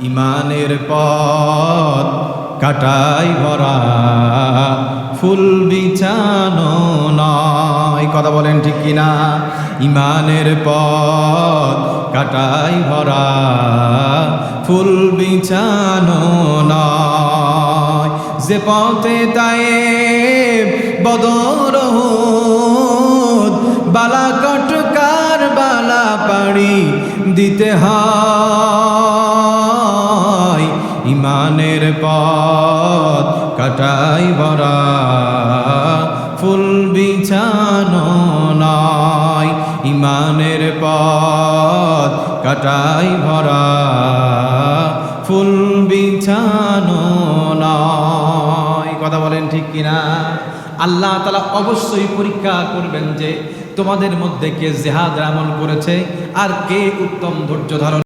ইমানের পথ কাটাই ভরা, ফুল বিছানো নয়। কথা বলেন ঠিক কিনা? ইমানের পথ কাটাই ভরা, ফুল বিছানো নয়। যে পথে তায়েব বদর উহুদ, বালাকট কারবালা পাড়ি দিতে হয়। ইমানের পথ কাটাই ভরা, ফুল বিছানো নয়। ইমানের পথ কাটাই ভরা, ফুল বিছানো নয়। কথা বলেন ঠিক কিনা? আল্লাহ তাআলা অবশ্যই পরীক্ষা করবেন যে তোমাদের মধ্যে কে জিহাদের আমল করেছে আর কে উত্তম ধৈর্য ধারণ